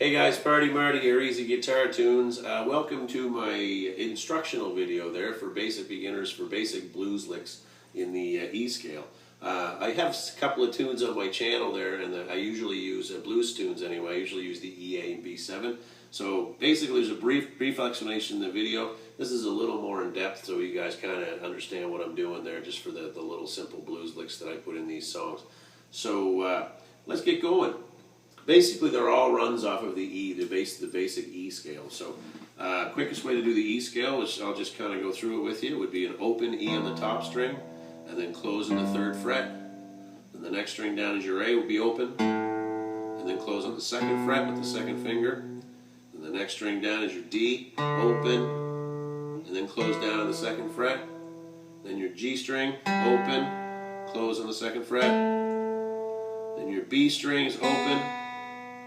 Hey guys, PartyMarty here, Easy Guitar Tunes. Welcome to my instructional video there for basic beginners for basic blues licks in the E scale. I have a couple of tunes on my channel there, and I usually use blues tunes anyway. I usually use the E, A, and B7. So basically there's a brief explanation in the video. This is a little more in depth so you guys kind of understand what I'm doing there just for the little simple blues licks that I put in these songs. So let's get going. Basically, they're all runs off of the E, the basic E scale. So, quickest way to do the E scale, which I'll just kind of go through it with you, would be an open E on the top string, and then close in the 3rd fret. And the next string down is your A will be open, and then close on the 2nd fret with the 2nd finger. And the next string down is your D, open, and then close down on the 2nd fret. Then your G string, open, close on the 2nd fret. Then your B string is open,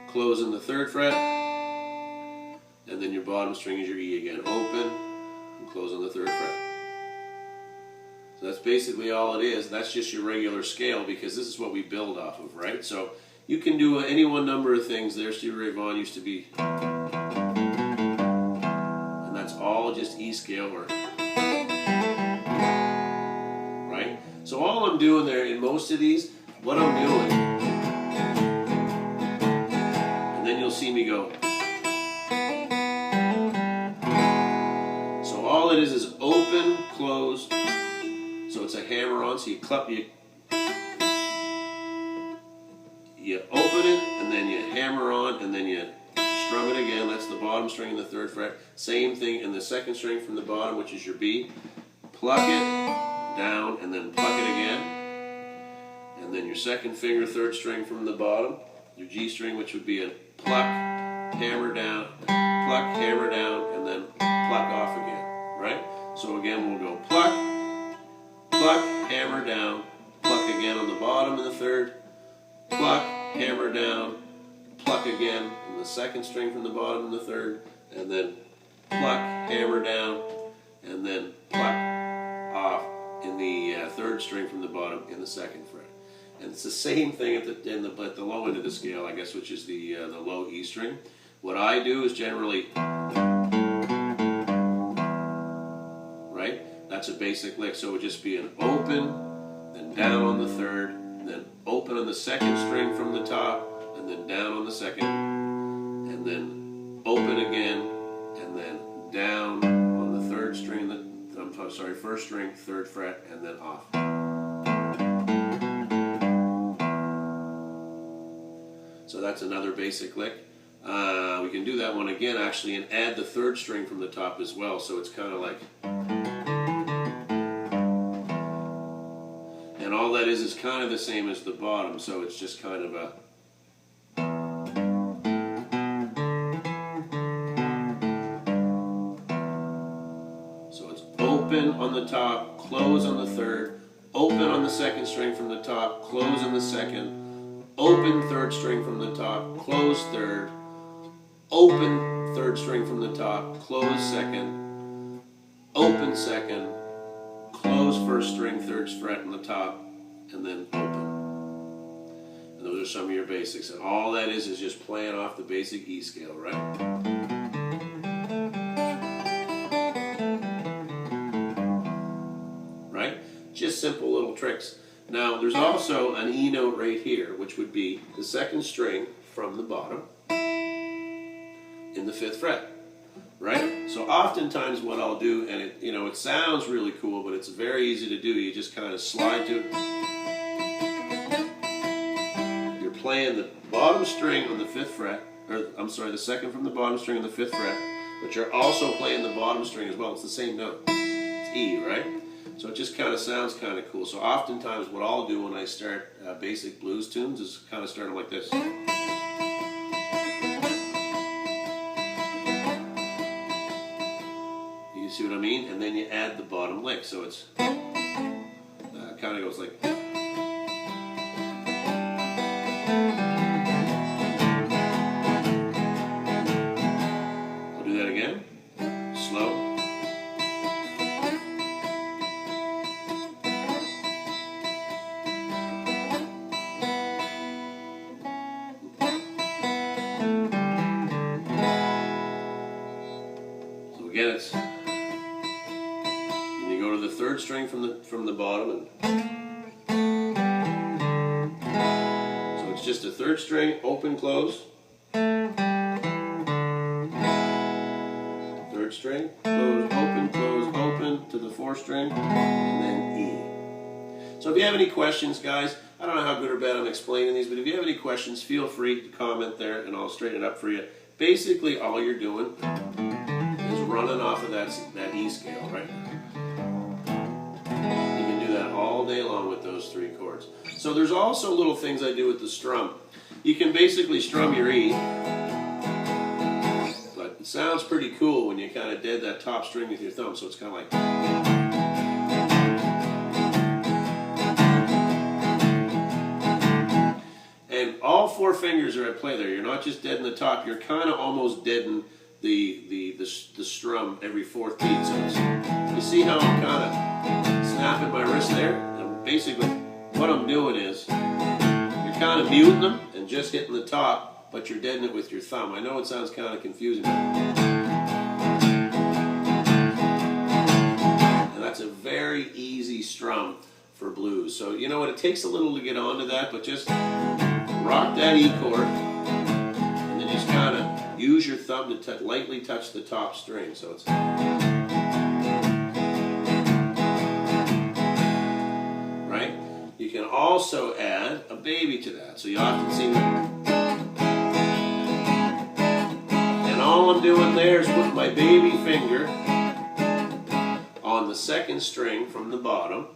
close in the 3rd fret, and then your bottom string is your E again, open, and close on the 3rd fret. So that's basically all it is. That's just your regular scale because this is what we build off of, right? So you can do any one number of things there. Stevie Ray Vaughan used to be, and that's all just E scale work, right? So all I'm doing there in most of these, what I'm doing, and then you'll see me go. So all it is open, close. So it's a hammer on. So you open it, and then you hammer on, and then you strum it again. That's the bottom string in the 3rd fret. Same thing in the 2nd string from the bottom, which is your B. Pluck it down, and then pluck it again. And then your 2nd finger, 3rd string from the bottom, your G string, which would be a pluck, hammer down, pluck, hammer down, and then pluck off again, right? So again, we'll go pluck, pluck, hammer down, pluck again on the bottom of the 3rd, pluck, hammer down, pluck again in the 2nd string from the bottom of the 3rd, and then pluck, hammer down, and then pluck off in the 3rd string from the bottom in the 2nd fret. And it's the same thing at the low end of the scale, I guess, which is the low E string. What I do is generally, right? That's a basic lick. So it would just be an open, then down on the 3rd, then open on the 2nd string from the top, and then down on the 2nd, and then open again, and then down on the 3rd string, 1st string, 3rd fret, and then off. So that's another basic lick. We can do that one again actually and add the 3rd string from the top as well. So it's kind of like, and all that is kind of the same as the bottom. So it's just kind of a, so it's open on the top, close on the 3rd, open on the 2nd string from the top, close on the 2nd, open 3rd string from the top, close 3rd, open 3rd string from the top, close 2nd, open 2nd, close 1st string, 3rd fret on the top, and then open. And those are some of your basics. And all that is just playing off the basic E scale, right? Right? Just simple little tricks. Now, there's also an E note right here, which would be the 2nd string from the bottom in the 5th fret, right? So oftentimes what I'll do, and it sounds really cool, but it's very easy to do. You just kind of slide to it. You're playing the bottom string on the 5th fret, or I'm sorry, the 2nd from the bottom string on the 5th fret, but you're also playing the bottom string as well. It's the same note. It's E, right? So it just kind of sounds kind of cool. So oftentimes what I'll do when I start basic blues tunes is kind of start them like this. You see what I mean? And then you add the bottom lick. So it's kind of goes like, I'll do that again. Slow. again, it's, and you go to the third string from the bottom, and so it's just a third string, open, close, third string, close, open to the fourth string, and then E. So if you have any questions, guys, I don't know how good or bad I'm explaining these, but if you have any questions, feel free to comment there and I'll straighten it up for you. Basically, all you're doing is running off of that E scale, right? You can do that all day long with those three chords. So there's also little things I do with the strum. You can basically strum your E, but it sounds pretty cool when you kind of dead that top string with your thumb, so it's kind of like... all four fingers are at play there. You're not just dead in the top. You're kind of almost deaden the strum every fourth beat. So you see how I'm kind of snapping my wrist there? And basically, what I'm doing is you're kind of muting them and just hitting the top, but you're deadening it with your thumb. I know it sounds kind of confusing, and that's a very easy strum for blues. So you know what? It takes a little to get onto that, but just rock that E chord, and then just kind of use your thumb to lightly touch the top string. So it's right. You can also add a baby to that. So you often see that. And all I'm doing there is putting my baby finger on the second string from the bottom,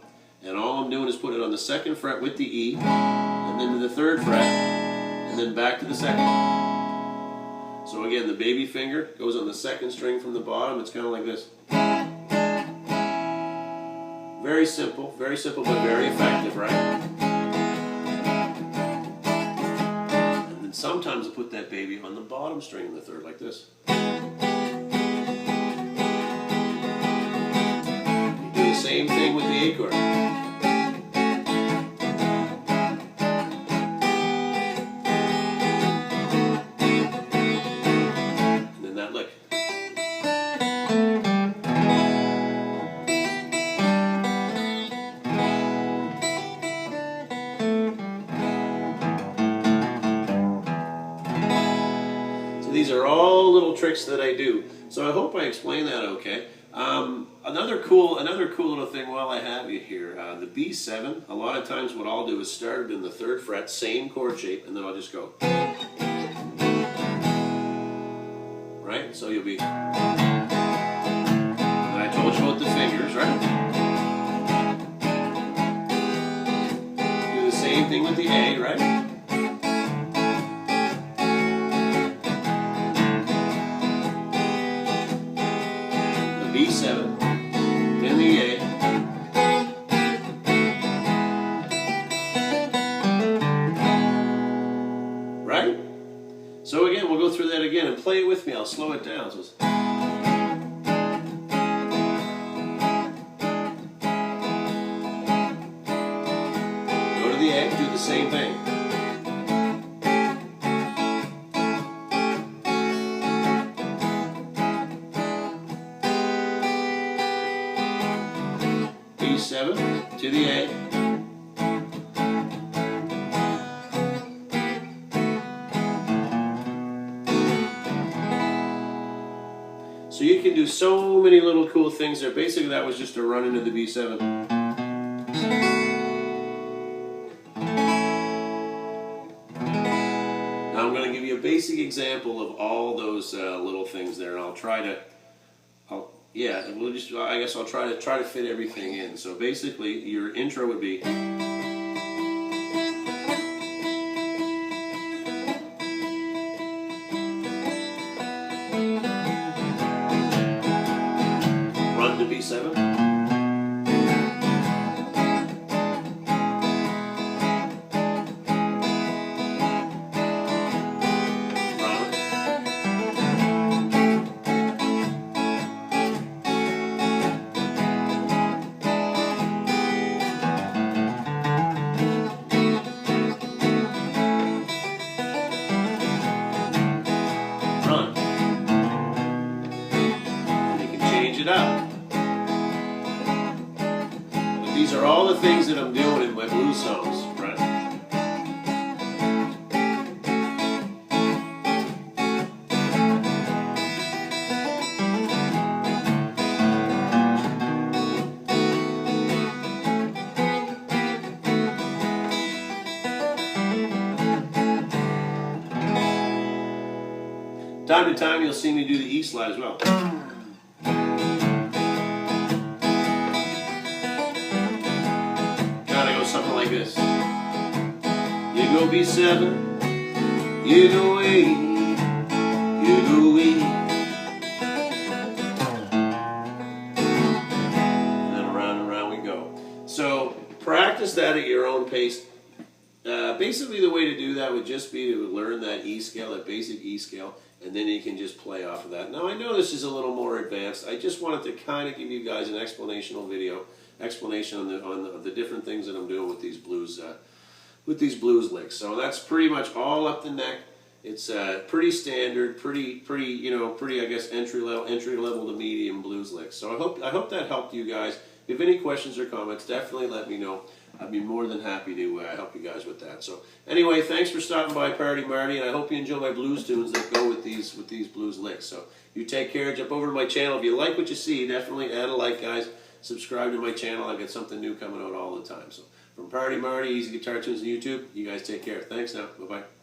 and all I'm doing is put it on the second fret with the E, and then to the third fret, and then back to the second. So again, the baby finger goes on the second string from the bottom. It's kind of like this. Very simple, but very effective, right? And then sometimes I put that baby on the bottom string in the third, like this. You do the same thing with the A chord. These are all little tricks that I do. So I hope I explained that okay. Another cool little thing while I have you here, the B7, a lot of times what I'll do is start it in the third fret, same chord shape, and then I'll just go. Right? So you'll be, and I told you about the fingers, right? Do the same thing with the A, right? B7, then the A, right? So again, we'll go through that again and play it with me. I'll slow it down. So it's, go to the A, do the same thing. B7 to the A. So you can do so many little cool things there. Basically that was just a run into the B7. Now I'm going to give you a basic example of all those little things there, and I'll try to, yeah, we'll just, I guess I'll try to fit everything in. So basically, your intro would be run to B7. are all the things that I'm doing in my blues songs, right? Time to time, you'll see me do the E slide as well. Gotta go something like this. You go B7, you go A, you go E, and then around and around we go. So practice that at your own pace. Basically, the way to do that would just be to learn that E scale, that basic E scale, and then you can just play off of that. Now, I know this is a little more advanced. I just wanted to kind of give you guys an explanational video, explanation on the different things that I'm doing with these blues licks. So that's pretty much all up the neck. It's pretty standard, pretty I guess entry level to medium blues licks. So I hope that helped you guys. If you have any questions or comments, definitely let me know. I'd be more than happy to help you guys with that. So anyway, thanks for stopping by Party Marty, and I hope you enjoy my blues tunes that go with these blues licks. So you take care. Jump over to my channel. If you like what you see, definitely add a like, guys. Subscribe to my channel. I've got something new coming out all the time. So from Party Marty, Easy Guitar Tunes on YouTube, you guys take care. Thanks now. Bye-bye.